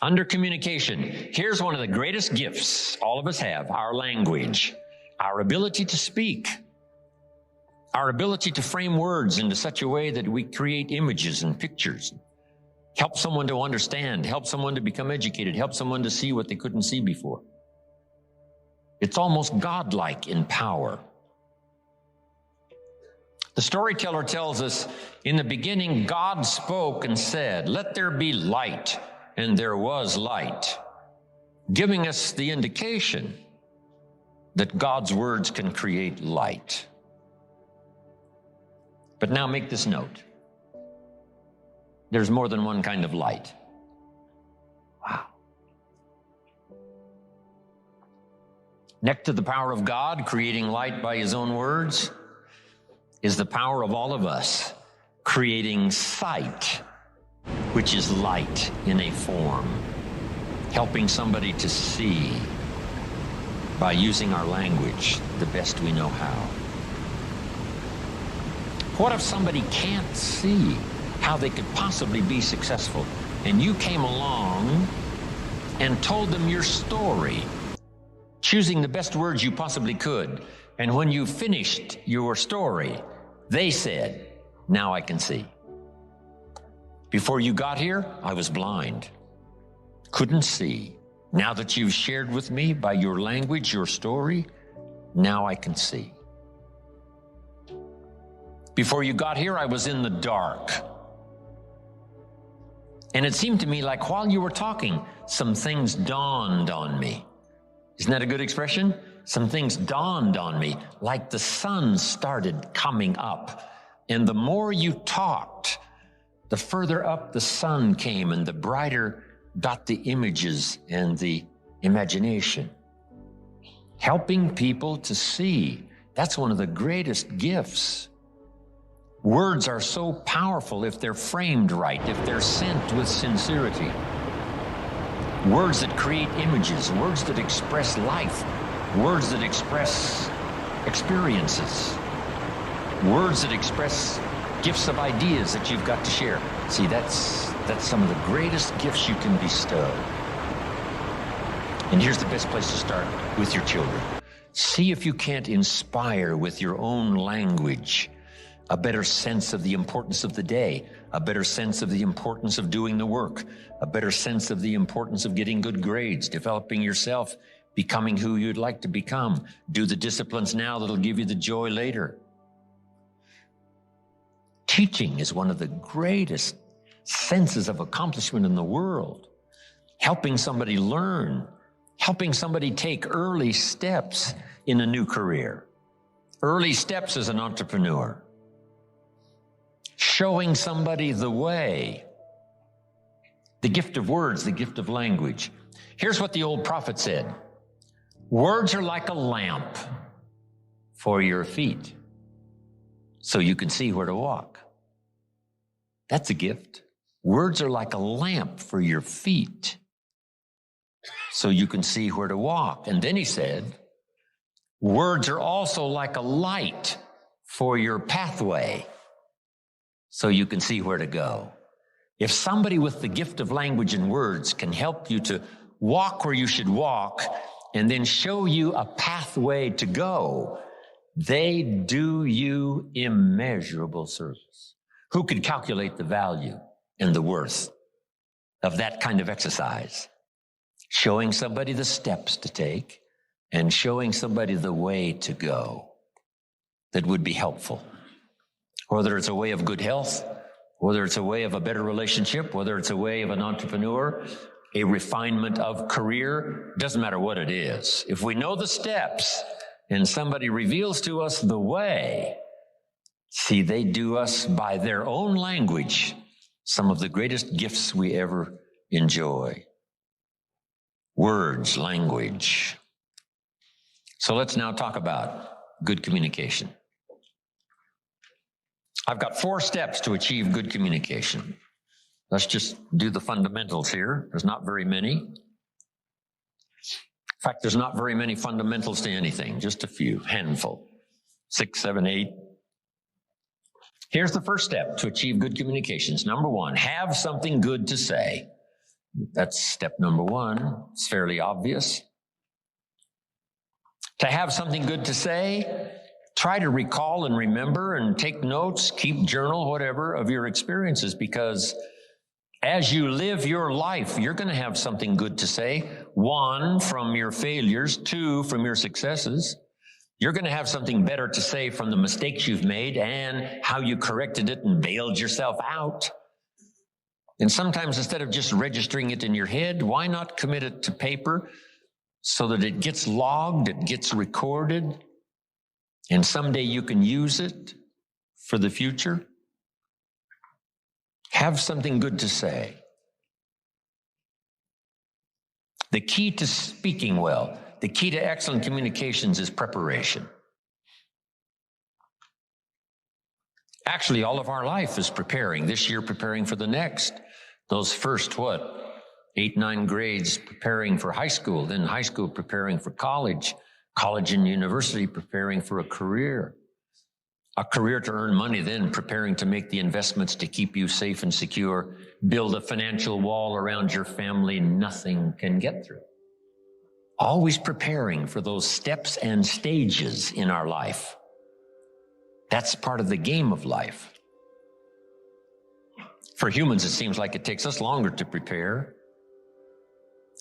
Under communication, here's one of the greatest gifts all of us have, our language, our ability to speak, our ability to frame words into such a way that we create images and pictures, help someone to understand, help someone to become educated, help someone to see what they couldn't see before. It's almost godlike in power. The storyteller tells us, in the beginning, God spoke and said, "Let there be light," and there was light, giving us the indication that God's words can create light. But now make this note. There's more than one kind of light. Wow. Next to the power of God creating light by his own words is the power of all of us creating sight, which is light in a form, helping somebody to see by using our language the best we know how. What if somebody can't see how they could possibly be successful, and you came along and told them your story, choosing the best words you possibly could, and when you finished your story, they said, "Now I can see. Before you got here, I was blind, couldn't see. Now that you've shared with me by your language, your story, now I can see. Before you got here, I was in the dark. And it seemed to me like while you were talking, some things dawned on me." Isn't that a good expression? Some things dawned on me, like the sun started coming up. And the more you talked, the further up the sun came and the brighter got the images and the imagination. Helping people to see, that's one of the greatest gifts. Words are so powerful if they're framed right, if they're sent with sincerity. Words that create images, words that express life, words that express experiences, words that express gifts of ideas that you've got to share. See, that's some of the greatest gifts you can bestow. And here's the best place to start, with your children. See if you can't inspire with your own language a better sense of the importance of the day, a better sense of the importance of doing the work, a better sense of the importance of getting good grades, developing yourself, becoming who you'd like to become. Do the disciplines now that'll give you the joy later. Teaching is one of the greatest senses of accomplishment in the world. Helping somebody learn, helping somebody take early steps in a new career, early steps as an entrepreneur, showing somebody the way, the gift of words, the gift of language. Here's what the old prophet said: "Words are like a lamp for your feet, so you can see where to walk." That's a gift. Words are like a lamp for your feet, so you can see where to walk. And then he said, words are also like a light for your pathway, so you can see where to go. If somebody with the gift of language and words can help you to walk where you should walk and then show you a pathway to go, they do you immeasurable service. Who could calculate the value and the worth of that kind of exercise? Showing somebody the steps to take and showing somebody the way to go that would be helpful. Whether it's a way of good health, whether it's a way of a better relationship, whether it's a way of an entrepreneur, a refinement of career, doesn't matter what it is. If we know the steps and somebody reveals to us the way, see, they do us by their own language some of the greatest gifts we ever enjoy. Words, language. So let's now talk about good communication. I've got 4 steps to achieve good communication. Let's just do the fundamentals here. There's not very many. In fact, there's not very many fundamentals to anything, just a few, handful, 6, 7, 8. Here's the first step to achieve good communications. Number 1, have something good to say. That's step number one. It's fairly obvious. To have something good to say, try to recall and remember and take notes, keep journal, whatever, of your experiences, because as you live your life, you're going to have something good to say. One, from your failures. Two, from your successes. You're going to have something better to say from the mistakes you've made and how you corrected it and bailed yourself out. And sometimes instead of just registering it in your head, why not commit it to paper so that it gets logged, it gets recorded, and someday you can use it for the future? Have something good to say. The key to speaking well, the key to excellent communications is preparation. Actually, all of our life is preparing. This year, preparing for the next. Those first, 8, 9 grades preparing for high school, then high school preparing for college, college and university preparing for a career to earn money, then preparing to make the investments to keep you safe and secure, build a financial wall around your family nothing can get through. Always preparing for those steps and stages in our life. That's part of the game of life. For humans, it seems like it takes us longer to prepare.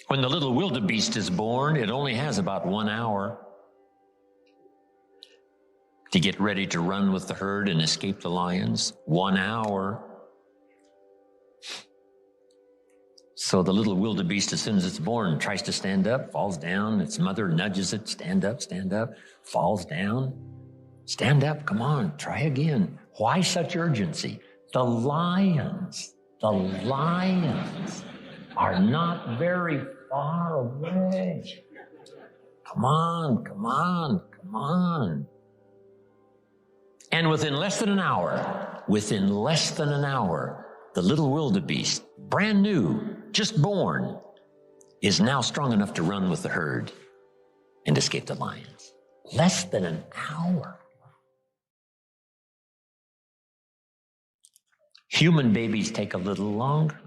When the little wildebeest is born, it only has about 1 hour to get ready to run with the herd and escape the lions. 1 hour. So the little wildebeest, as soon as it's born, tries to stand up, falls down. Its mother nudges it, stand up, falls down. Stand up, come on, try again. Why such urgency? The lions are not very far away. Come on. And within less than an hour, the little wildebeest, brand new, just born, is now strong enough to run with the herd and escape the lions. Less than an hour. Human babies take a little longer.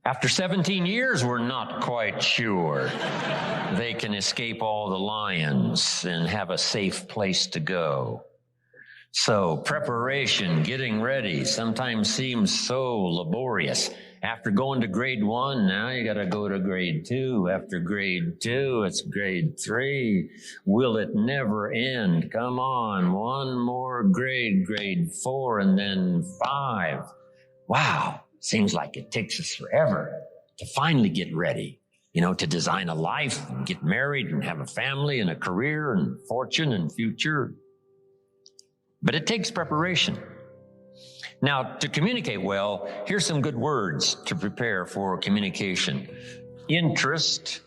After 17 years, we're not quite sure they can escape all the lions and have a safe place to go. So preparation, getting ready, sometimes seems so laborious. After going to grade 1, now you got to go to grade 2. After grade 2, it's grade 3. Will it never end? Come on, one more grade 4, and then 5. Wow. Seems like it takes us forever to finally get ready, to design a life and get married and have a family and a career and fortune and future. But it takes preparation. Now, to communicate well, here's some good words to prepare for communication. Interest.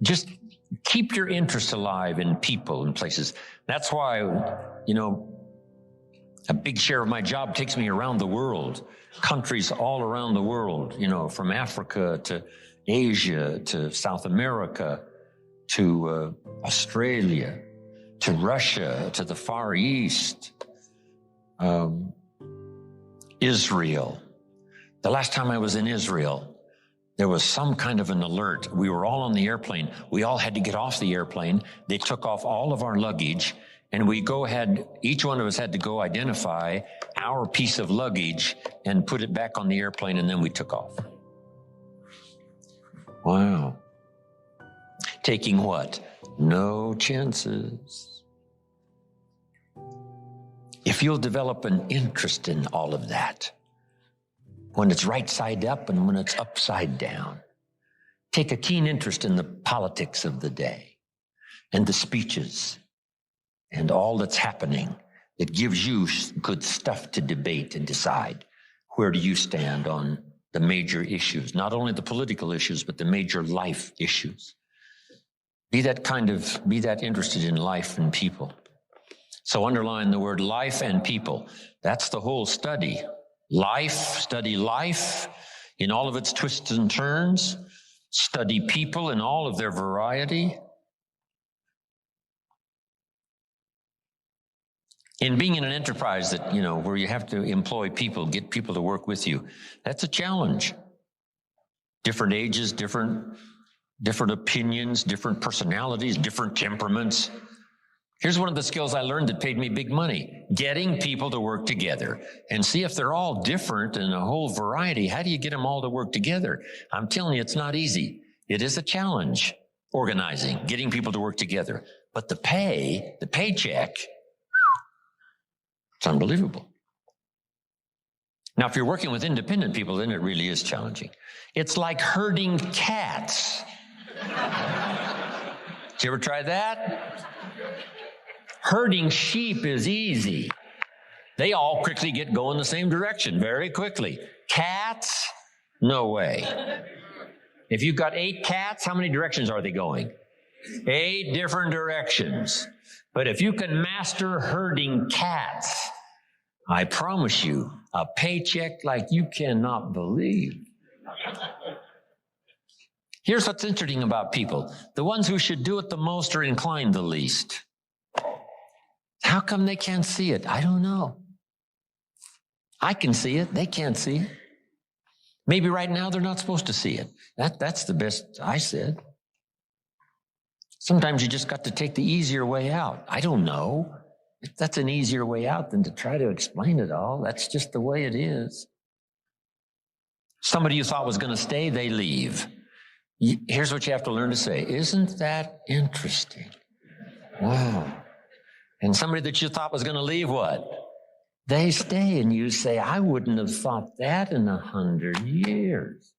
Just keep your interest alive in people and places. That's why, a big share of my job takes me around the world. Countries all around the world, from Africa to Asia to South America to Australia to Russia to the Far East, Israel. The last time I was in Israel, there was some kind of an alert. We were all on the airplane. We all had to get off the airplane. They took off all of our luggage, and each one of us had to go identify our piece of luggage and put it back on the airplane, and then we took off. Wow. Taking what? No chances. If you'll develop an interest in all of that, when it's right side up and when it's upside down, take a keen interest in the politics of the day and the speeches and all that's happening. It gives you good stuff to debate and decide. Where do you stand on the major issues? Not only the political issues, but the major life issues. Be that interested in life and people. So underline the word life and people. That's the whole study. Study life in all of its twists and turns. Study people in all of their variety. In being in an enterprise that, where you have to employ people, get people to work with you, that's a challenge. Different ages, different opinions, different personalities, different temperaments. Here's one of the skills I learned that paid me big money: getting people to work together. And see, if they're all different and a whole variety, how do you get them all to work together? I'm telling you, it's not easy. It is a challenge, organizing, getting people to work together. But the paycheck, it's unbelievable. Now, if you're working with independent people, then it really is challenging. It's like herding cats. Did you ever try that? Herding sheep is easy. They all quickly get going the same direction very quickly. Cats, no way. If you've got 8 cats, how many directions are they going? 8 different directions. But if you can master herding cats, I promise you, a paycheck like you cannot believe. Here's what's interesting about people. The ones who should do it the most are inclined the least. How come they can't see it? I don't know. I can see it. They can't see it. Maybe right now they're not supposed to see it. That's the best I said. Sometimes you just got to take the easier way out. I don't know. If that's an easier way out than to try to explain it all. That's just the way it is. Somebody you thought was going to stay, they leave. Here's what you have to learn to say. Isn't that interesting? Wow. And somebody that you thought was going to leave, what? They stay, and you say, I wouldn't have thought that in 100 years.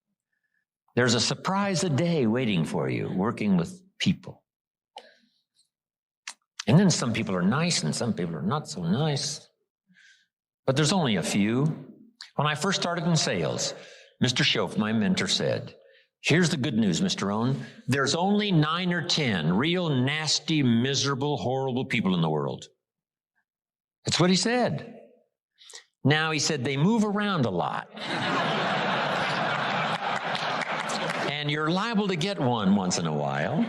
There's a surprise a day waiting for you, working with people. And then some people are nice, and some people are not so nice. But there's only a few. When I first started in sales, Mr. Schoaf, my mentor, said, here's the good news, Mr. Rohn. There's only 9 or 10 real nasty, miserable, horrible people in the world. That's what he said. Now, he said, they move around a lot. And you're liable to get one once in a while.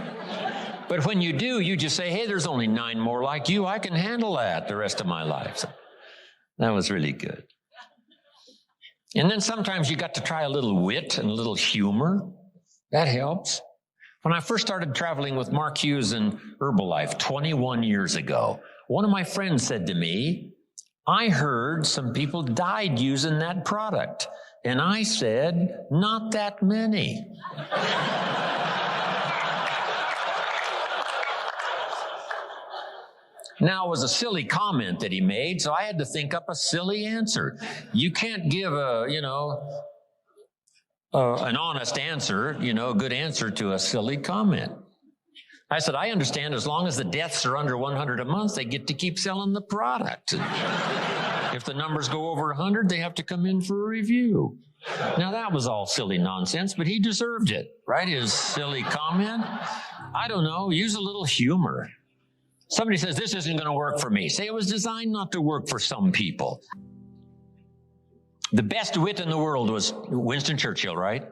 But when you do, you just say, hey, there's only 9 more like you. I can handle that the rest of my life. So that was really good. And then sometimes you got to try a little wit and a little humor. That helps. When I first started traveling with Mark Hughes and Herbalife 21 years ago, one of my friends said to me, I heard some people died using that product. And I said, not that many. Now, it was a silly comment that he made, so I had to think up a silly answer. You can't give an honest answer, a good answer to a silly comment. I said, I understand as long as the deaths are under 100 a month, they get to keep selling the product. If the numbers go over 100, they have to come in for a review. Now, that was all silly nonsense, but he deserved it, right? His silly comment. I don't know, use a little humor. Somebody says, this isn't going to work for me. Say it was designed not to work for some people. The best wit in the world was Winston Churchill, right?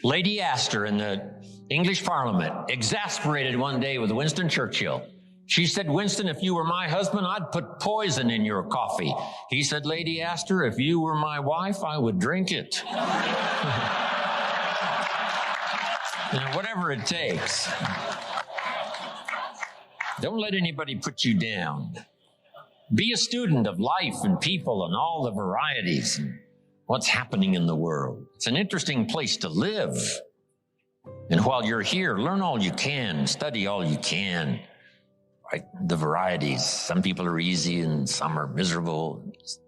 Lady Astor in the English Parliament, exasperated one day with Winston Churchill. She said, Winston, if you were my husband, I'd put poison in your coffee. He said, Lady Astor, if you were my wife, I would drink it. Whatever it takes. Don't let anybody put you down. Be a student of life and people and all the varieties and what's happening in the world. It's an interesting place to live. And while you're here, learn all you can, study all you can. Right? The varieties. Some people are easy and some are miserable.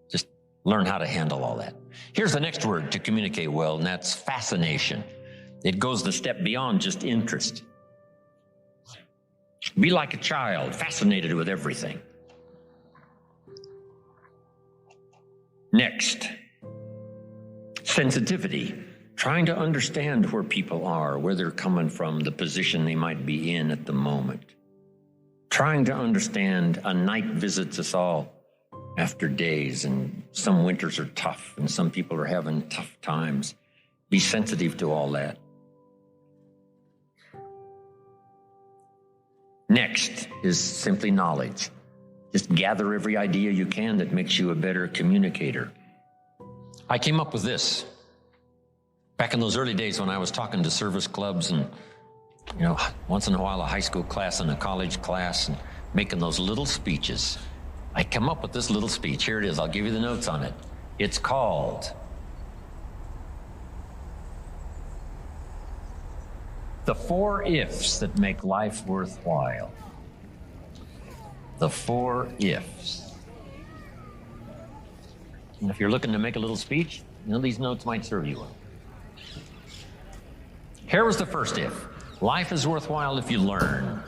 Just learn how to handle all that. Here's the next word to communicate well, and that's fascination. It goes the step beyond just interest. Be like a child, fascinated with everything. Next, sensitivity. Trying to understand where people are, where they're coming from, the position they might be in at the moment. Trying to understand, a night visits us all after days, and some winters are tough, and some people are having tough times. Be sensitive to all that. Next is simply knowledge. Just gather every idea you can that makes you a better communicator. I came up with this. Back in those early days when I was talking to service clubs and, once in a while a high school class and a college class and making those little speeches, I come up with this little speech. Here it is. I'll give you the notes on it. It's called The 4 Ifs That Make Life Worthwhile. The 4 ifs. And if you're looking to make a little speech, these notes might serve you well. Here was the first if. Life is worthwhile if you learn.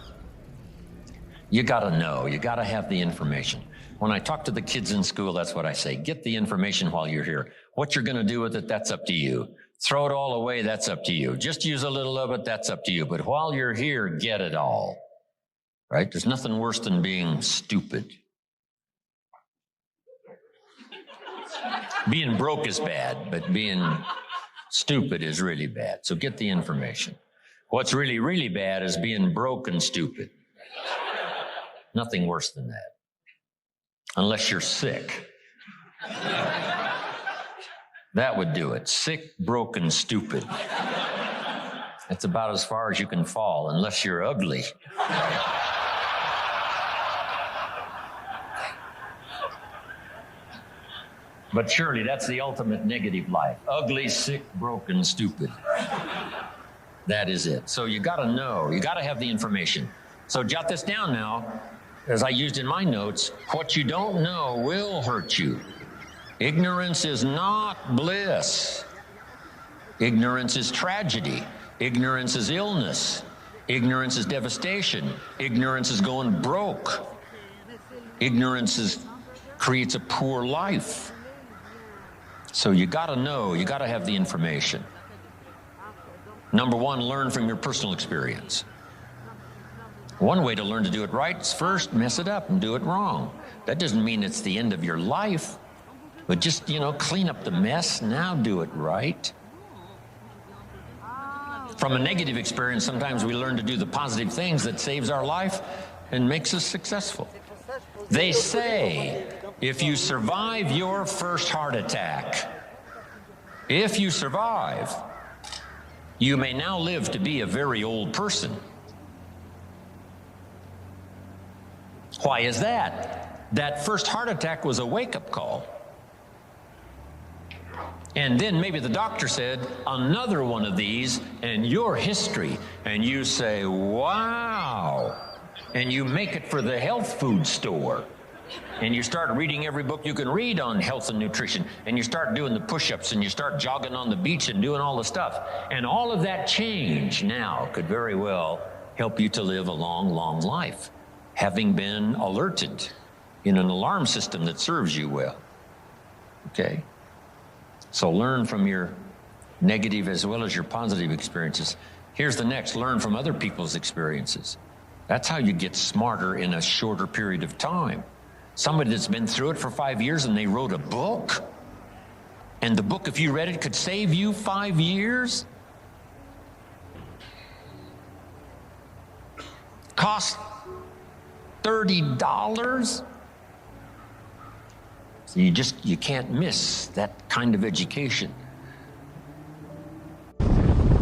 You got to know. You got to have the information. When I talk to the kids in school, that's what I say. Get the information while you're here. What you're going to do with it, that's up to you. Throw it all away, that's up to you. Just use a little of it, that's up to you. But while you're here, get it all. Right? There's nothing worse than being stupid. Being broke is bad, but being stupid is really bad. So get the information. What's really, really bad is being broke and stupid. Nothing worse than that. Unless you're sick. That would do it. Sick, broken, stupid. That's about as far as you can fall, unless you're ugly. But surely that's the ultimate negative life. Ugly, sick, broken, stupid. That is it. So you got to know. You got to have the information. So jot this down now. As I used in my notes, what you don't know will hurt you. Ignorance is not bliss. Ignorance is tragedy. Ignorance is illness. Ignorance is devastation. Ignorance is going broke. Ignorance creates a poor life. So you got to know, you got to have the information. Number 1, learn from your personal experience. One way to learn to do it right is first mess it up and do it wrong. That doesn't mean it's the end of your life, but just, clean up the mess, now do it right. From a negative experience, sometimes we learn to do the positive things that saves our life and makes us successful. They say, if you survive your first heart attack, if you survive, you may now live to be a very old person. Why is that? That first heart attack was a wake-up call. And then maybe the doctor said, another one of these and your history. And you say, wow. And you make it for the health food store. And you start reading every book you can read on health and nutrition. And you start doing the push-ups and you start jogging on the beach and doing all the stuff. And all of that change now could very well help you to live a long, long life, having been alerted in an alarm system that serves you well. Okay? So learn from your negative as well as your positive experiences. Here's the next, learn from other people's experiences. That's how you get smarter in a shorter period of time. Somebody that's been through it for 5 years and they wrote a book, and the book, if you read it, could save you 5 years. Cost $30. So you can't miss that kind of education.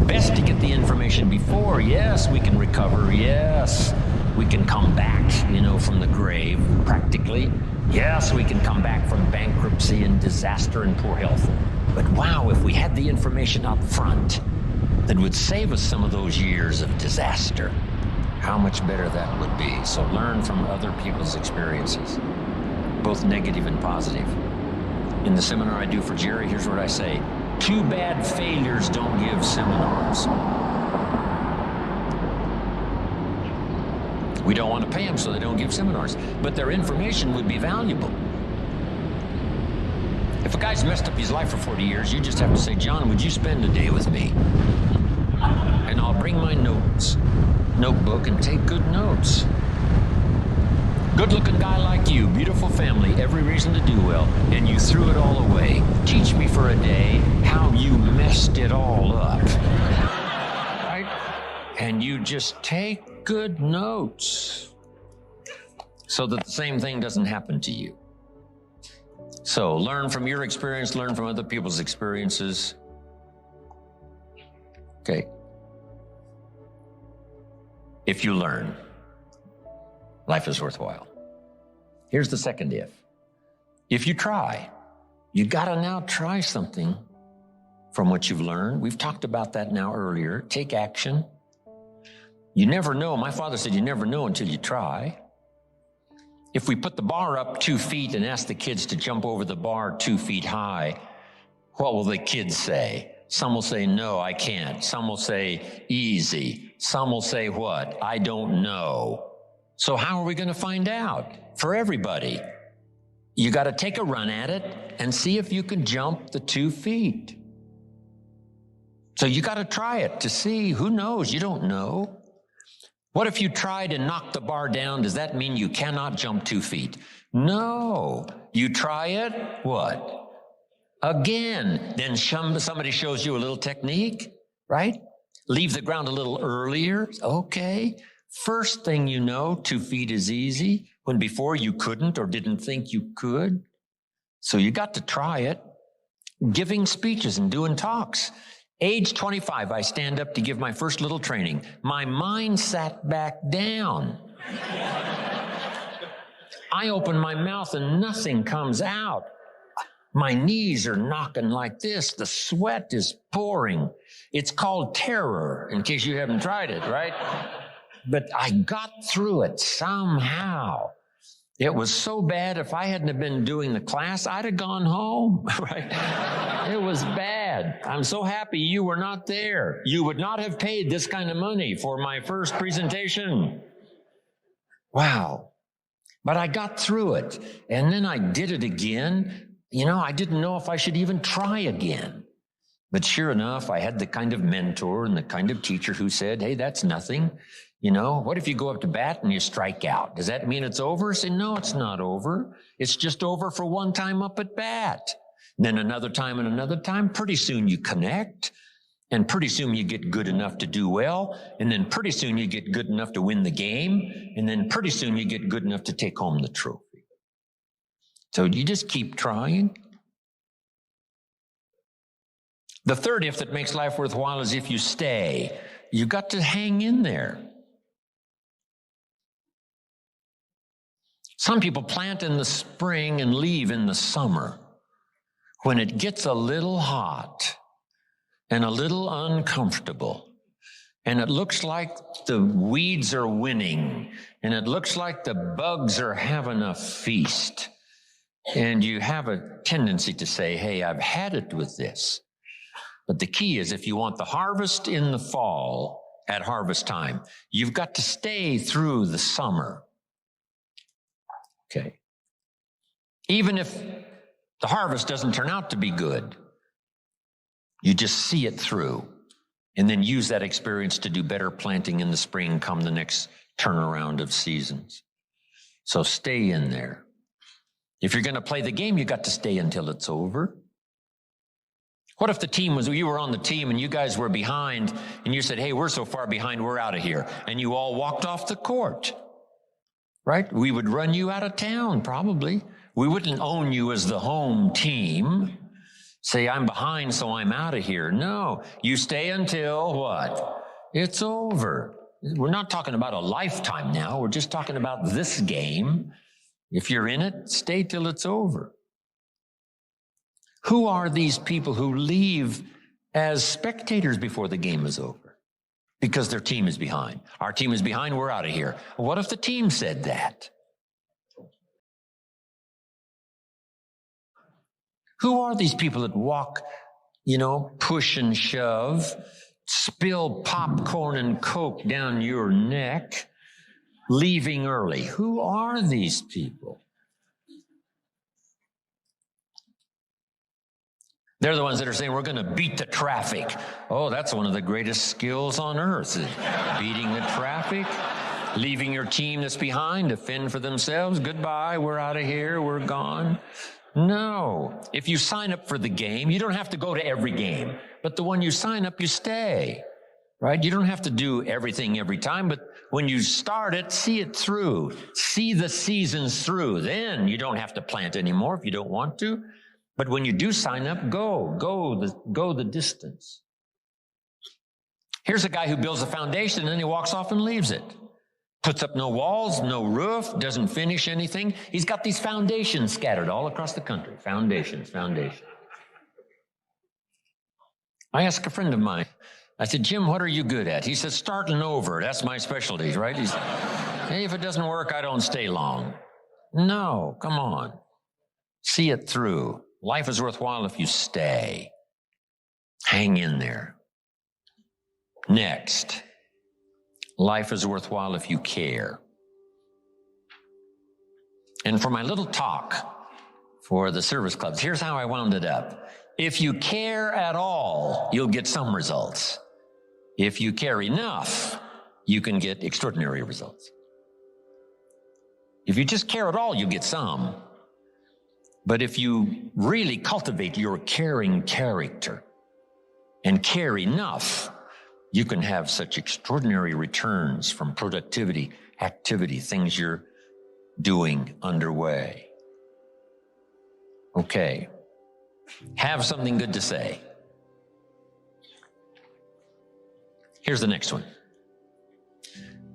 Best to get the information before. Yes, we can recover. Yes, we can come back, from the grave, practically. Yes, we can come back from bankruptcy and disaster and poor health. But wow, if we had the information up front that would save us some of those years of disaster, how much better that would be. So learn from other people's experiences, both negative and positive. In the seminar I do for Jerry, here's what I say. Too bad failures don't give seminars. We don't want to pay them, so they don't give seminars. But their information would be valuable. If a guy's messed up his life for 40 years, you just have to say, John, would you spend a day with me? And I'll bring my notebook and take good notes. Good-looking guy like you, beautiful family, every reason to do well, and you threw it all away. Teach me for a day how you messed it all up. Right? And you just take good notes. so that the same thing doesn't happen to you. So learn from your experience, learn from other people's experiences. Okay. If you learn, life is worthwhile. Here's the second if. If you try, you got to now try something from what you've learned. We've talked about that now earlier. Take action. You never know. My father said you never know until you try. If we put the bar up 2 feet and ask the kids to jump over the bar 2 feet high, what will the kids say? Some will say, no, I can't. Some will say, easy. Some will say what? I don't know. So how are we going to find out? For everybody, you got to take a run at it and see if you can jump the 2 feet. So you got to try it to see. Who knows? You don't know. What if you tried and knocked the bar down? Does that mean you cannot jump 2 feet? No. You try it, what? Again. Then somebody shows you a little technique, right? Leave the ground a little earlier. Okay. First thing you know, 2 feet is easy, when before you couldn't or didn't think you could. So you got to try it. Giving speeches and doing talks. Age 25, I stand up to give my first little training. My mind sat back down. I open my mouth and nothing comes out. My knees are knocking like this. The sweat is pouring. It's called terror, in case you haven't tried it, right? But I got through it somehow. It was so bad, if I hadn't have been doing the class, I'd have gone home, right? It was bad. I'm so happy you were not there. You would not have paid this kind of money for my first presentation. Wow. But I got through it. And then I did it again. You know, I didn't know if I should even try again. But sure enough, I had the kind of mentor and the kind of teacher who said, hey, that's nothing. You know, what if you go up to bat and you strike out? Does that mean it's over? I say, no, it's not over. It's just over for one time up at bat. And then another time and another time. Pretty soon you connect. And pretty soon you get good enough to do well. And then pretty soon you get good enough to win the game. And then pretty soon you get good enough to take home the trophy. So you just keep trying. The third if that makes life worthwhile is if you stay. You got to hang in there. Some people plant in the spring and leave in the summer. When it gets a little hot and a little uncomfortable, and it looks like the weeds are winning, and it looks like the bugs are having a feast, and you have a tendency to say, hey, I've had it with this. But the key is, if you want the harvest in the fall at harvest time, you've got to stay through the summer. Okay. Even if the harvest doesn't turn out to be good, you just see it through and then use that experience to do better planting in the spring come the next turnaround of seasons. So stay in there. If you're going to play the game, you got to stay until it's over. What if the team you were on the team and you guys were behind and you said, hey, we're so far behind, we're out of here. And you all walked off the court. Right? We would run you out of town, probably. We wouldn't own you as the home team. Say, I'm behind, so I'm out of here. No, you stay until what? It's over. We're not talking about a lifetime now. We're just talking about this game. If you're in it, stay till it's over. Who are these people who leave as spectators before the game is over? Because their team is behind. Our team is behind, we're out of here. What if the team said that? Who are these people that walk, push and shove, spill popcorn and Coke down your neck, leaving early? Who are these people? They're the ones that are saying, we're going to beat the traffic. Oh, that's one of the greatest skills on earth, is beating the traffic, leaving your team that's behind to fend for themselves. Goodbye, we're out of here, we're gone. No. If you sign up for the game, you don't have to go to every game, but the one you sign up, you stay. right? You don't have to do everything every time, but when you start it, see it through. See the seasons through. Then you don't have to plant anymore if you don't want to. But when you do sign up, go the distance. Here's a guy who builds a foundation and then he walks off and leaves it. Puts up no walls, no roof, doesn't finish anything. He's got these foundations scattered all across the country. Foundations. I asked a friend of mine, I said, Jim, what are you good at? He said, starting over. That's my specialty, right? He said, hey, if it doesn't work, I don't stay long. No, come on. See it through. Life is worthwhile if you stay. Hang in there. Next, life is worthwhile if you care. And for my little talk for the service clubs, here's how I wound it up. If you care at all, you'll get some results. If you care enough, you can get extraordinary results. If you just care at all, you get some. But if you really cultivate your caring character and care enough, you can have such extraordinary returns from productivity, activity, things you're doing underway. Okay. Have something good to say. Here's the next one.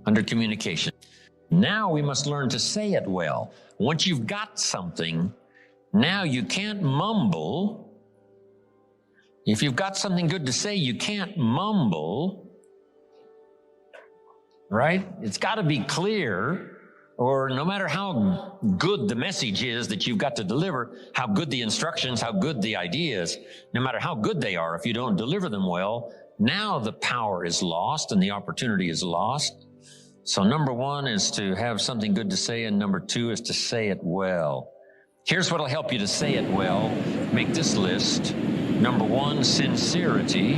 Under communication. Now we must learn to say it well. Once you've got something, now you can't mumble. If you've got something good to say, you can't mumble, right? It's got to be clear, or no matter how good the message is that you've got to deliver, how good the instructions, how good the ideas, no matter how good they are, if you don't deliver them well, now the power is lost and the opportunity is lost. So number one is to have something good to say, and number two is to say it well. Here's what will help you to say it well. Make this list. Number one, sincerity.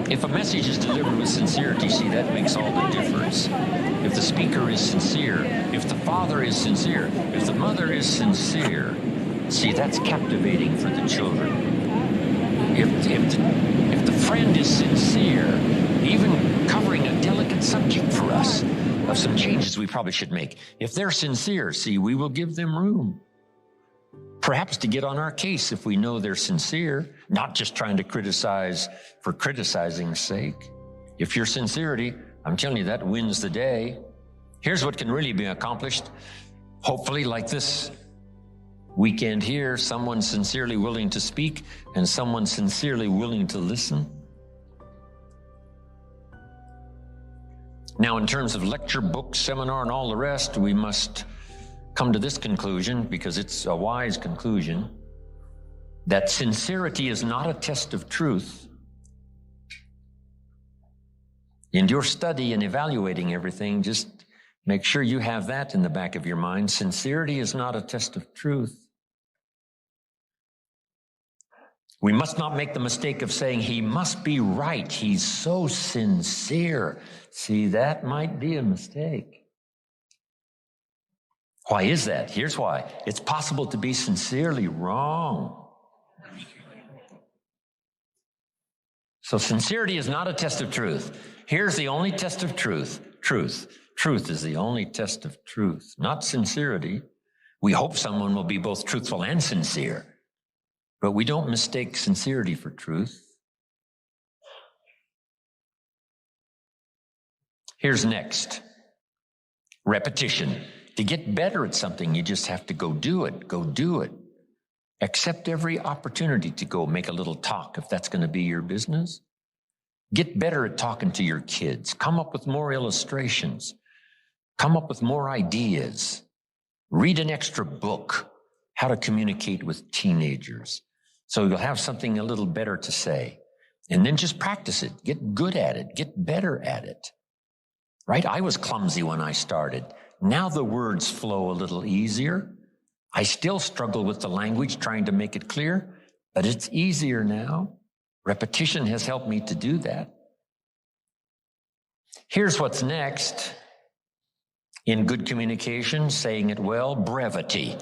If a message is delivered with sincerity, see, that makes all the difference. If the speaker is sincere, if the father is sincere, if the mother is sincere, see, that's captivating for the children. If the friend is sincere, even covering a delicate subject for us of some changes we probably should make, if they're sincere, see, we will give them room. Perhaps to get on our case if we know they're sincere, not just trying to criticize for criticizing's sake. If your sincerity, I'm telling you, that wins the day. Here's what can really be accomplished. Hopefully, like this weekend here, someone sincerely willing to speak and someone sincerely willing to listen. Now, in terms of lecture, book, seminar, and all the rest, we must come to this conclusion, because it's a wise conclusion, that sincerity is not a test of truth. In your study and evaluating everything, just make sure you have that in the back of your mind. Sincerity is not a test of truth. We must not make the mistake of saying, he must be right. He's so sincere. See, that might be a mistake. Why is that? Here's why. It's possible to be sincerely wrong. So sincerity is not a test of truth. Here's the only test of truth. Truth is the only test of truth, not sincerity. We hope someone will be both truthful and sincere, but we don't mistake sincerity for truth. Here's next. Repetition. To get better at something, you just have to go do it. Accept every opportunity to go make a little talk if that's going to be your business. Get better at talking to your kids. Come up with more illustrations. Come up with more ideas. Read an extra book, how to communicate with teenagers. So you'll have something a little better to say. And then just practice it. Get good at it. Get better at it. Right? I was clumsy when I started. Now the words flow a little easier. I still struggle with the language, trying to make it clear, but it's easier now. Repetition has helped me to do that. Here's what's next. In good communication, saying it well, brevity.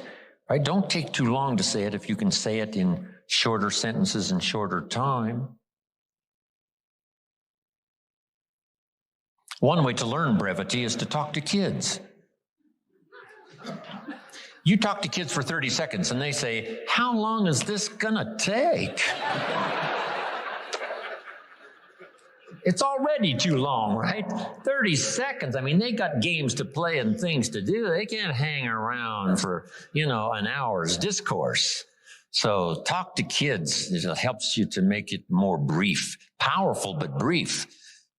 Right? Don't take too long to say it if you can say it in shorter sentences and shorter time. One way to learn brevity is to talk to kids. You talk to kids for 30 seconds and they say, how long is this gonna take? It's already too long, right? 30 seconds. I mean, they got games to play and things to do. They can't hang around for, an hour's discourse. So talk to kids. It helps you to make it more brief. Powerful, but brief.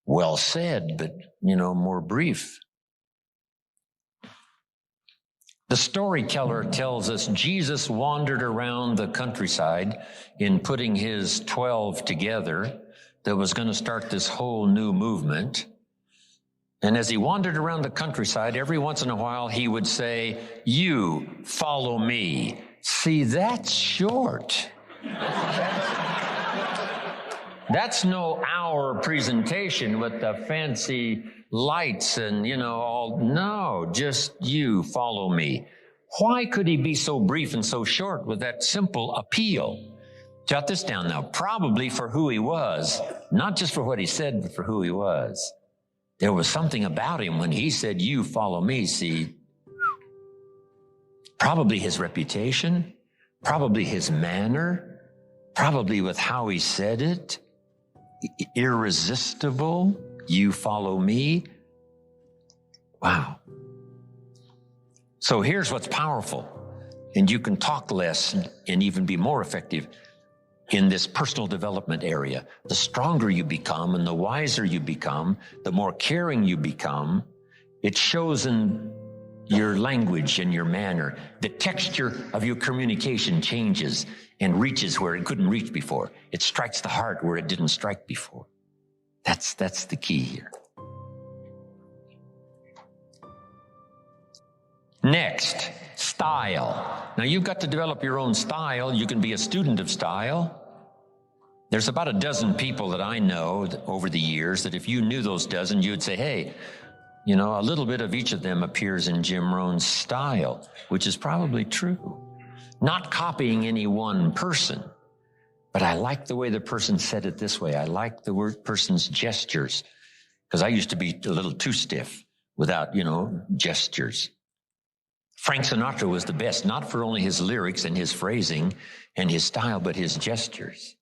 Well said, but, more brief. The storyteller tells us Jesus wandered around the countryside in putting his 12 together that was going to start this whole new movement. And as he wandered around the countryside, every once in a while he would say, you follow me. See, that's short. That's no hour presentation with the fancy lights and, no, just you follow me. Why could he be so brief and so short with that simple appeal? Jot this down now. Probably for who he was, not just for what he said, but for who he was. There was something about him when he said, you follow me. See, probably his reputation, probably his manner, probably with how he said it. Irresistible. You follow me. Wow. So here's what's powerful. And you can talk less and even be more effective in this personal development area. The stronger you become and the wiser you become, the more caring you become, it shows in your language and your manner. The texture of your communication changes and reaches where it couldn't reach before. It strikes the heart where it didn't strike before. That's the key here. Next, style. Now you've got to develop your own style. You can be a student of style. There's about a dozen people that I know over the years that if you knew those dozen, you'd say, hey, a little bit of each of them appears in Jim Rohn's style, which is probably true. Not copying any one person, but I like the way the person said it this way. I like the person's gestures, because I used to be a little too stiff without, gestures. Frank Sinatra was the best, not for only his lyrics and his phrasing and his style, but his gestures.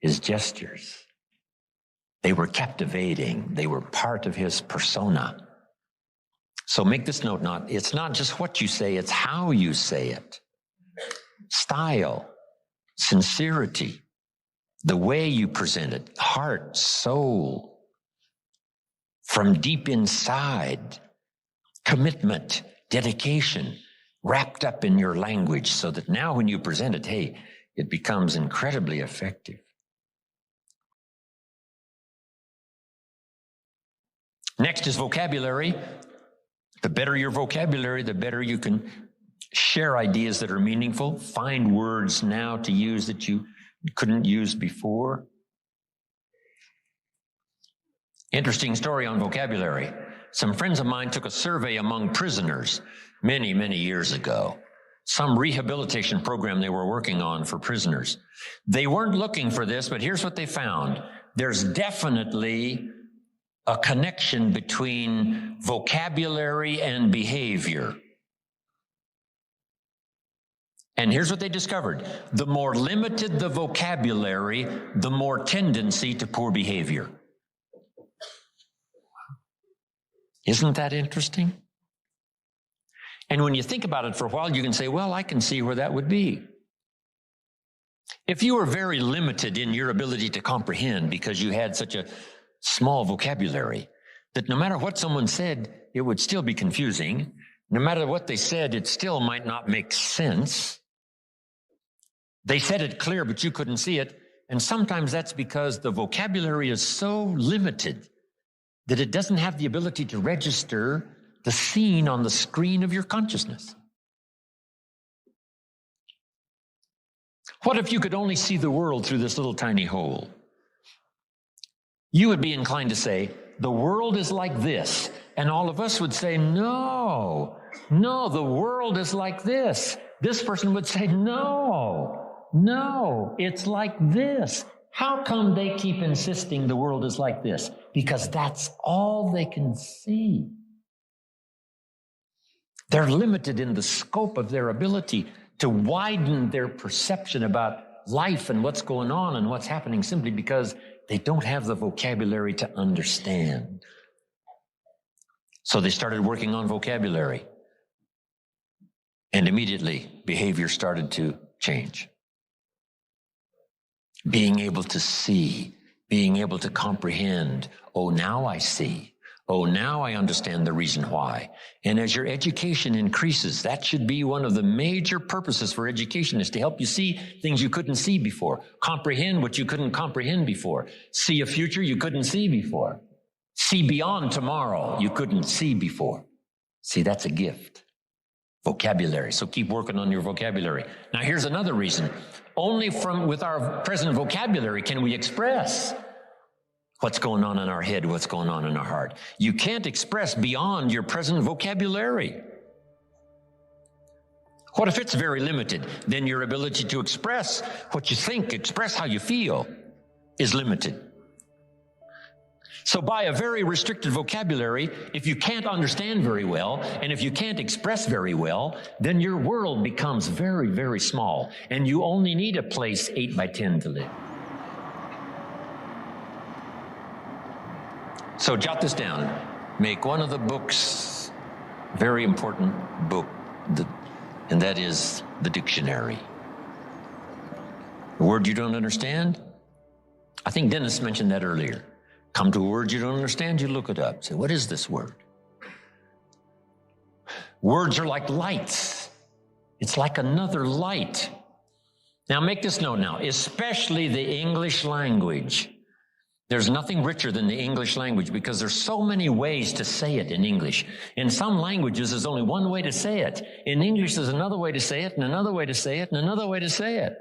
His gestures. They were captivating. They were part of his persona. So make this note, it's not just what you say, it's how you say it. Style, sincerity, the way you present it, heart, soul, from deep inside, commitment, dedication, wrapped up in your language so that now when you present it, hey, it becomes incredibly effective. Next is vocabulary. The better your vocabulary, the better you can share ideas that are meaningful, find words now to use that you couldn't use before. Interesting story on vocabulary. Some friends of mine took a survey among prisoners many, many years ago. Some rehabilitation program they were working on for prisoners. They weren't looking for this, but here's what they found. There's definitely a connection between vocabulary and behavior. And here's what they discovered. The more limited the vocabulary, the more tendency to poor behavior. Isn't that interesting? And when you think about it for a while, you can say, well, I can see where that would be. If you were very limited in your ability to comprehend because you had such a small vocabulary, that no matter what someone said, it would still be confusing. No matter what they said, it still might not make sense. They said it clear, but you couldn't see it. And sometimes that's because the vocabulary is so limited that it doesn't have the ability to register the scene on the screen of your consciousness. What if you could only see the world through this little tiny hole? You would be inclined to say, the world is like this. And all of us would say, no, the world is like this. This person would say, no, it's like this. How come they keep insisting the world is like this? Because that's all they can see. They're limited in the scope of their ability to widen their perception about life and what's going on and what's happening simply because they don't have the vocabulary to understand. So they started working on vocabulary. And immediately, behavior started to change. Being able to see, being able to comprehend. Oh, now I see. Oh, now I understand the reason why. And as your education increases, that should be one of the major purposes for education, is to help you see things you couldn't see before. Comprehend what you couldn't comprehend before. See a future you couldn't see before. See beyond tomorrow you couldn't see before. See, that's a gift. Vocabulary. So keep working on your vocabulary. Now here's another reason. Only with our present vocabulary can we express what's going on in our head, what's going on in our heart. You can't express beyond your present vocabulary. What if it's very limited? Then your ability to express what you think, express how you feel, is limited. So by a very restricted vocabulary, if you can't understand very well, and if you can't express very well, then your world becomes very, very small, and you only need a place 8 by 10 to live. So jot this down. Make one of the books, very important book, and that is the dictionary. A word you don't understand? I think Dennis mentioned that earlier. Come to a word you don't understand, you look it up. Say, what is this word? Words are like lights. It's like another light. Now make this note now, especially the English language. There's nothing richer than the English language because there's so many ways to say it in English. In some languages, there's only one way to say it. In English, there's another way to say it, and another way to say it, and another way to say it.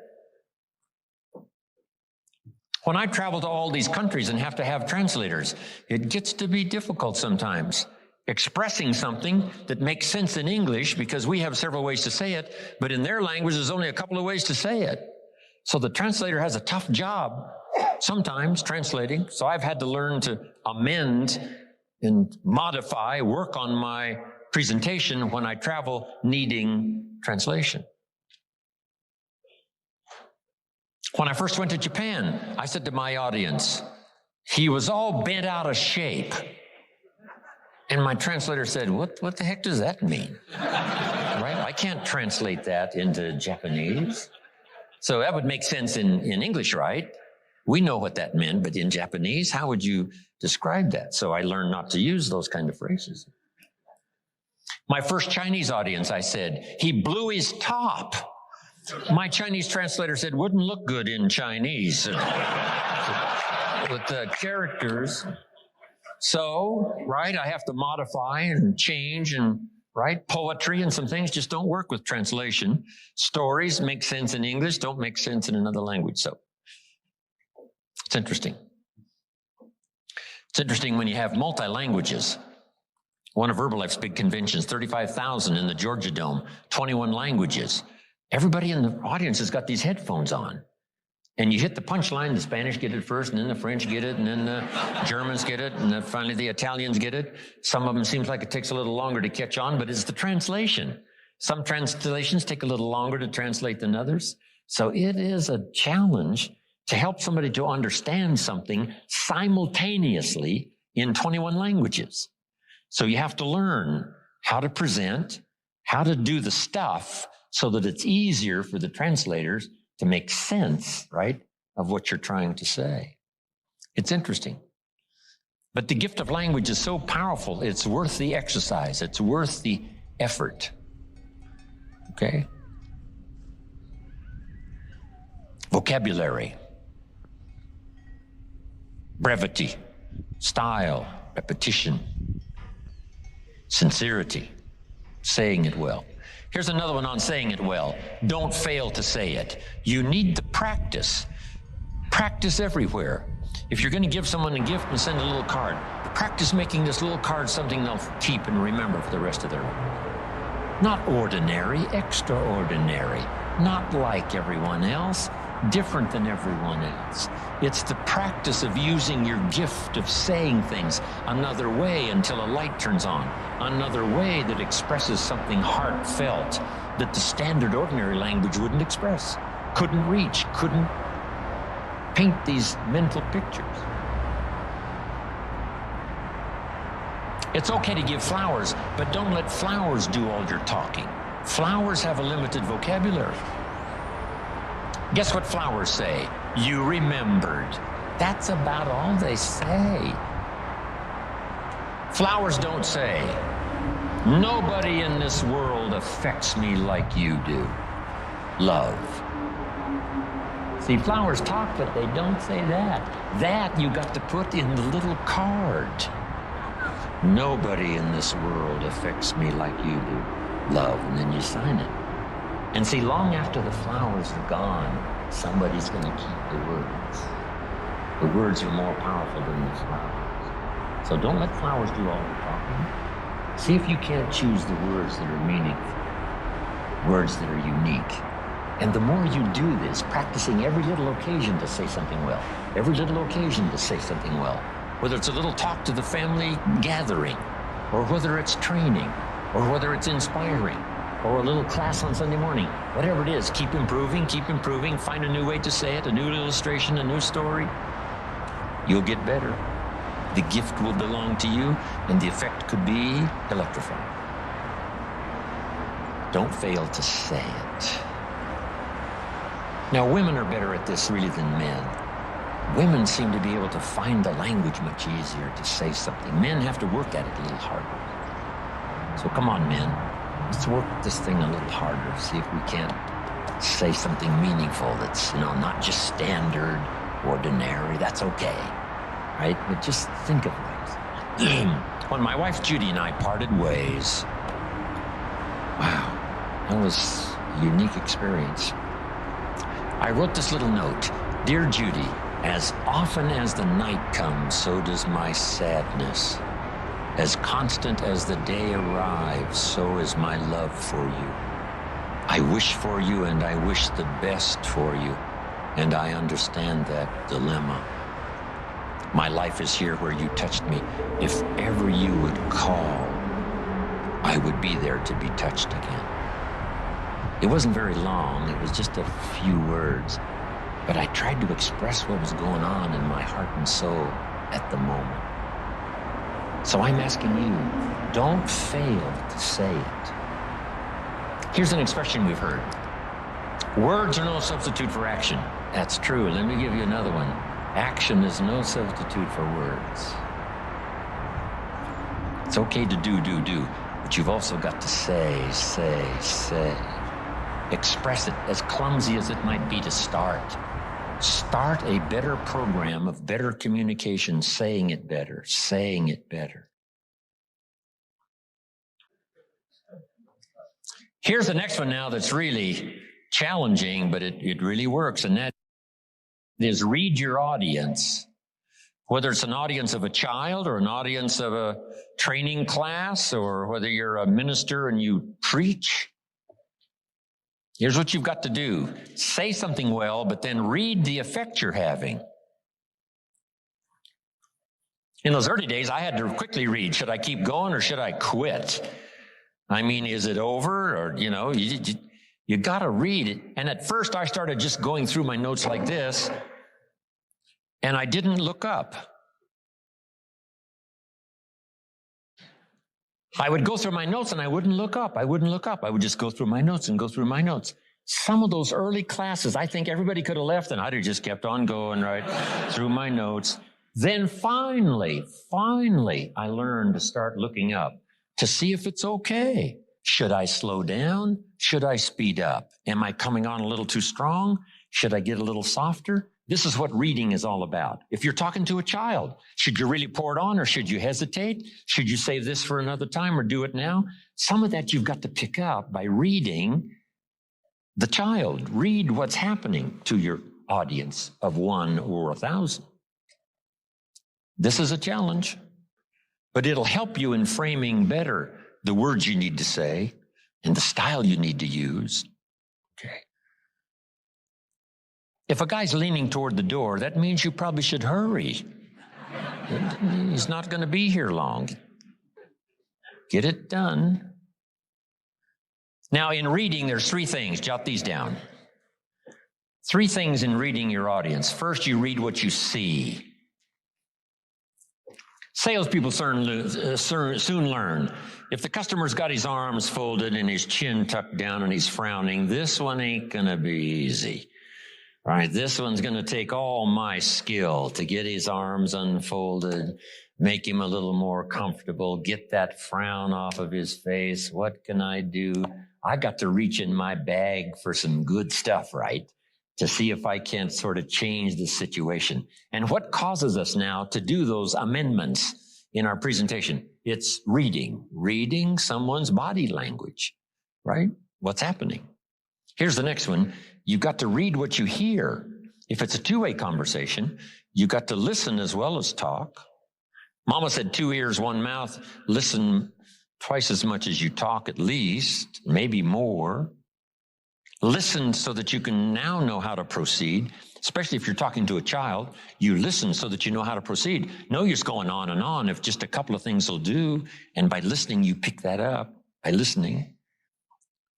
When I travel to all these countries and have to have translators, it gets to be difficult sometimes. Expressing something that makes sense in English, because we have several ways to say it, but in their language, there's only a couple of ways to say it. So the translator has a tough job sometimes translating. So I've had to learn to amend and modify, work on my presentation when I travel needing translation. When I first went to Japan, I said to my audience, he was all bent out of shape. And my translator said, what the heck does that mean? Right? I can't translate that into Japanese. So that would make sense in English, right? We know what that meant, but in Japanese, how would you describe that? So I learned not to use those kind of phrases. My first Chinese audience, I said, he blew his top. My Chinese translator said, wouldn't look good in Chinese with the characters. So, right, I have to modify and change, and right, poetry and some things just don't work with translation. Stories make sense in English, don't make sense in another language. So it's interesting. It's interesting when you have multi-languages. One of Herbalife's big conventions, 35,000 in the Georgia Dome, 21 languages. Everybody in the audience has got these headphones on. And you hit the punchline, the Spanish get it first, and then the French get it, and then the Germans get it, and then finally the Italians get it. Some of them seems like it takes a little longer to catch on, but it's the translation. Some translations take a little longer to translate than others. So it is a challenge to help somebody to understand something simultaneously in 21 languages. So you have to learn how to present, how to do the stuff, so that it's easier for the translators to make sense, right, of what you're trying to say. It's interesting. But the gift of language is so powerful, it's worth the exercise. It's worth the effort. Okay? Vocabulary. Brevity. Style. Repetition. Sincerity. Saying it well. Here's another one on saying it well. Don't fail to say it. You need to practice. Practice everywhere. If you're going to give someone a gift and send a little card, practice making this little card something they'll keep and remember for the rest of their life. Not ordinary, extraordinary. Not like everyone else. different than everyone else. It's the practice of using your gift of saying things another way until a light turns on, another way that expresses something heartfelt that the standard ordinary language wouldn't express, couldn't reach, couldn't paint these mental pictures. It's okay to give flowers, but don't let flowers do all your talking. Flowers have a limited vocabulary. Guess what flowers say? You remembered. That's about all they say. Flowers don't say, nobody in this world affects me like you do. Love. See, flowers talk, but they don't say that. That you got to put in the little card. Nobody in this world affects me like you do. Love, and then you sign it. And see, long after the flowers are gone, somebody's going to keep the words. The words are more powerful than the flowers. So don't let flowers do all the talking. See if you can't choose the words that are meaningful, words that are unique. And the more you do this, practicing every little occasion to say something well, every little occasion to say something well, whether it's a little talk to the family gathering, or whether it's training, or whether it's inspiring, or a little class on Sunday morning, whatever it is, keep improving, find a new way to say it, a new illustration, a new story. You'll get better. The gift will belong to you, and the effect could be electrifying. Don't fail to say it. Now, women are better at this really than men. Women seem to be able to find the language much easier to say something. Men have to work at it a little harder. So come on, men. Let's work this thing a little harder. See if we can't say something meaningful that's, not just standard, ordinary. That's okay, right? But just think of ways. When my wife Judy and I parted ways, wow, that was a unique experience. I wrote this little note. Dear Judy, as often as the night comes, so does my sadness. As constant as the day arrives, so is my love for you. I wish for you and I wish the best for you, and I understand that dilemma. My life is here where you touched me. If ever you would call, I would be there to be touched again. It wasn't very long, it was just a few words, but I tried to express what was going on in my heart and soul at the moment. So I'm asking you, don't fail to say it. Here's an expression we've heard. Words are no substitute for action. That's true. Let me give you another one. Action is no substitute for words. It's okay to do, but you've also got to say. Express it, as clumsy as it might be to start. Start a better program of better communication, saying it better. Here's the next one now that's really challenging, but it really works, and that is read your audience. Whether it's an audience of a child or an audience of a training class, or whether you're a minister and you preach, here's what you've got to do. Say something well, but then read the effect you're having. In those early days, I had to quickly read. Should I keep going or should I quit? I mean, is it over? Or, you got to read it. And at first, I started just going through my notes like this, and I didn't look up. I would go through my notes and I wouldn't look up. I would just go through my notes. Some of those early classes, I think everybody could have left and I'd have just kept on going right through my notes. Then finally, I learned to start looking up to see if it's okay. Should I slow down? Should I speed up? Am I coming on a little too strong? Should I get a little softer? This is what reading is all about. If you're talking to a child, should you really pour it on or should you hesitate? Should you save this for another time or do it now? Some of that you've got to pick up by reading the child. Read what's happening to your audience of 1 or 1,000. This is a challenge, but it'll help you in framing better the words you need to say and the style you need to use. Okay. If a guy's leaning toward the door, that means you probably should hurry. He's not going to be here long. Get it done. Now, in reading, there's 3 things. Jot these down. 3 things in reading your audience. First, you read what you see. Salespeople soon learn. If the customer's got his arms folded and his chin tucked down and he's frowning, this one ain't going to be easy. All right, this one's going to take all my skill to get his arms unfolded, make him a little more comfortable, get that frown off of his face. What can I do? I got to reach in my bag for some good stuff, right? To see if I can't sort of change the situation. And what causes us now to do those amendments in our presentation? It's reading someone's body language, right? What's happening? Here's the next one. You've got to read what you hear. If it's a 2-way conversation, you've got to listen as well as talk. Mama said 2 ears, 1 mouth. Listen twice as much as you talk, at least, maybe more. Listen so that you can now know how to proceed, especially if you're talking to a child. You listen so that you know how to proceed. No use going on and on if just a couple of things will do. And by listening, you pick that up by listening.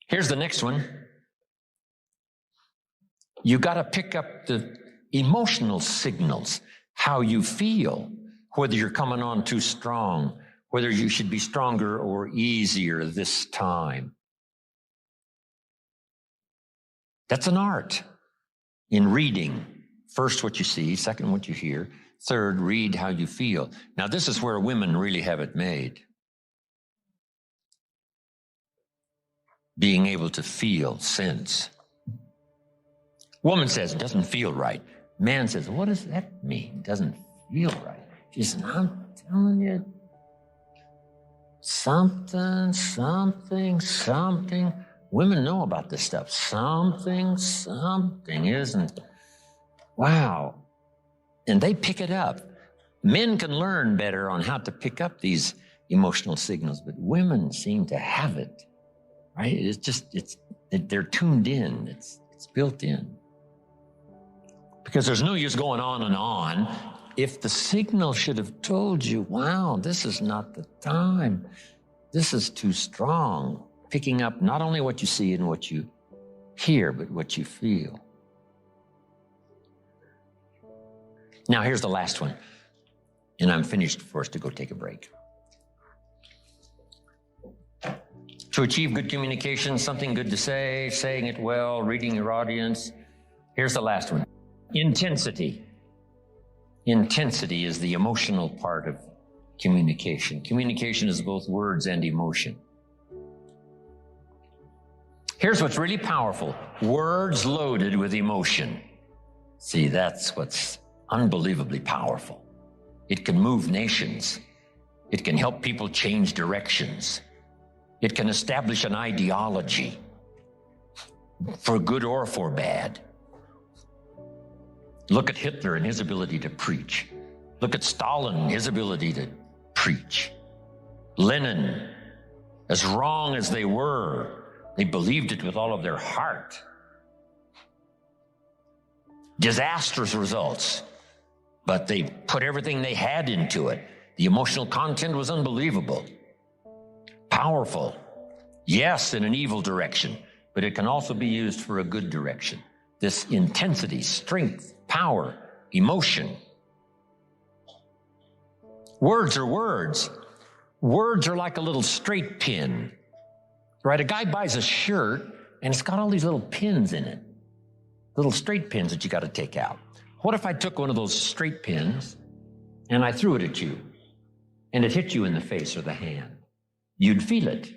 Here's the next one. You got to pick up the emotional signals, how you feel, whether you're coming on too strong, whether you should be stronger or easier this time. That's an art in reading. First, what you see. Second, what you hear. Third, read how you feel. Now, this is where women really have it made. Being able to feel, sense. Woman says, it doesn't feel right. Man says, what does that mean? It doesn't feel right. She says, I'm telling you, something. Women know about this stuff. Something isn't. Wow. And they pick it up. Men can learn better on how to pick up these emotional signals, but women seem to have it, right? They're tuned in. It's built in. Because there's no use going on and on if the signal should have told you, wow, this is not the time. This is too strong. Picking up not only what you see and what you hear, but what you feel. Now, here's the last one. And I'm finished for us to go take a break. To achieve good communication, something good to say, saying it well, reading your audience. Here's the last one. Intensity. Intensity is the emotional part of communication. Communication is both words and emotion. Here's what's really powerful. Words loaded with emotion. See, that's what's unbelievably powerful. It can move nations. It can help people change directions. It can establish an ideology, for good or for bad. Look at Hitler and his ability to preach. Look at Stalin and his ability to preach. Lenin, as wrong as they were, they believed it with all of their heart. Disastrous results, but they put everything they had into it. The emotional content was unbelievable. Powerful. Yes, in an evil direction, but it can also be used for a good direction. This intensity, strength, power, emotion. Words are words. Words are like a little straight pin, right? A guy buys a shirt and it's got all these little pins in it, little straight pins that you got to take out. What if I took one of those straight pins and I threw it at you and it hit you in the face or the hand? You'd feel it.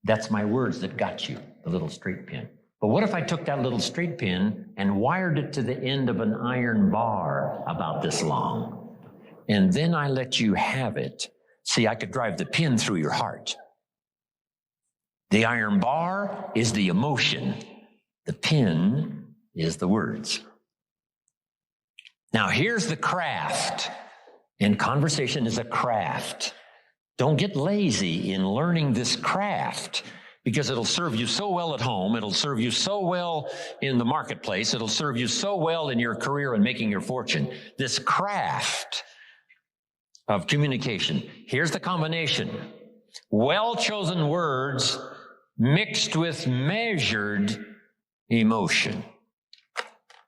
That's my words that got you, the little straight pin. But what if I took that little straight pin and wired it to the end of an iron bar about this long? And then I let you have it. See, I could drive the pin through your heart. The iron bar is the emotion. The pin is the words. Now, here's the craft. And conversation is a craft. Don't get lazy in learning this craft, because it'll serve you so well at home. It'll serve you so well in the marketplace. It'll serve you so well in your career and making your fortune. This craft of communication. Here's the combination. Well-chosen words mixed with measured emotion.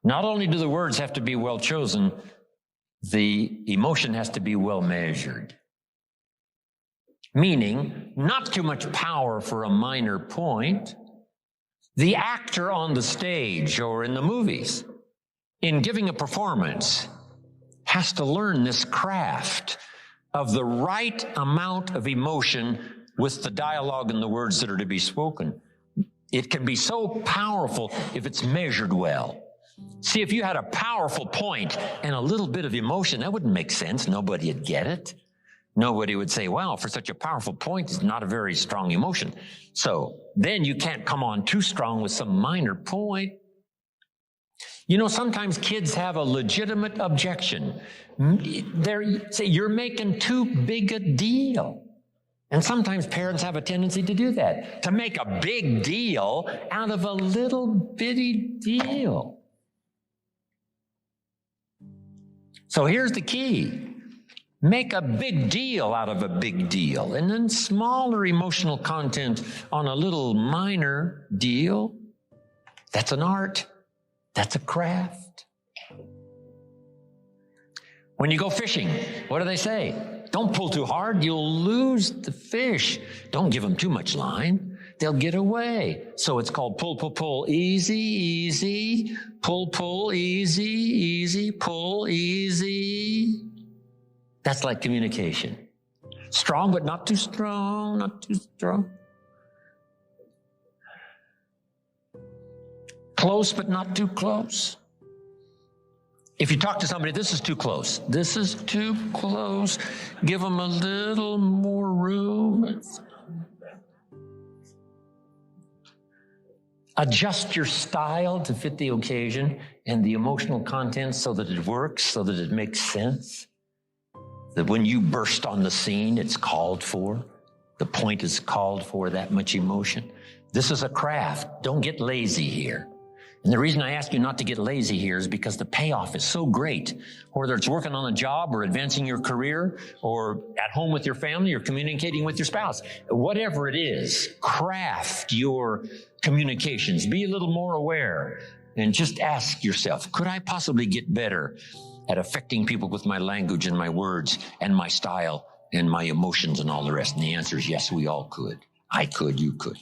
Not only do the words have to be well-chosen, the emotion has to be well-measured. Meaning, not too much power for a minor point. The actor on the stage or in the movies, in giving a performance, has to learn this craft of the right amount of emotion with the dialogue and the words that are to be spoken. It can be so powerful if it's measured well. See, if you had a powerful point and a little bit of emotion, that wouldn't make sense. Nobody would get it. Nobody would say, wow, for such a powerful point, it's not a very strong emotion. So then you can't come on too strong with some minor point. You know, sometimes kids have a legitimate objection. They say, you're making too big a deal. And sometimes parents have a tendency to do that, to make a big deal out of a little bitty deal. So here's the key. Make a big deal out of a big deal, and then smaller emotional content on a little minor deal. That's an art. That's a craft. When you go fishing, what do they say? Don't pull too hard. You'll lose the fish. Don't give them too much line. They'll get away. So it's called pull, pull, pull. Easy, easy. Pull, pull, easy, easy. Pull, easy. That's like communication. Strong, but not too strong, not too strong. Close, but not too close. If you talk to somebody, this is too close. This is too close. Give them a little more room. Adjust your style to fit the occasion and the emotional content so that it works, so that it makes sense. That when you burst on the scene, it's called for. The point is called for, that much emotion. This is a craft. Don't get lazy here. And the reason I ask you not to get lazy here is because the payoff is so great. Whether it's working on a job or advancing your career or at home with your family or communicating with your spouse. Whatever it is, craft your communications. Be a little more aware and just ask yourself, could I possibly get better at affecting people with my language and my words and my style and my emotions and all the rest? And the answer is yes, we all could. I could, you could.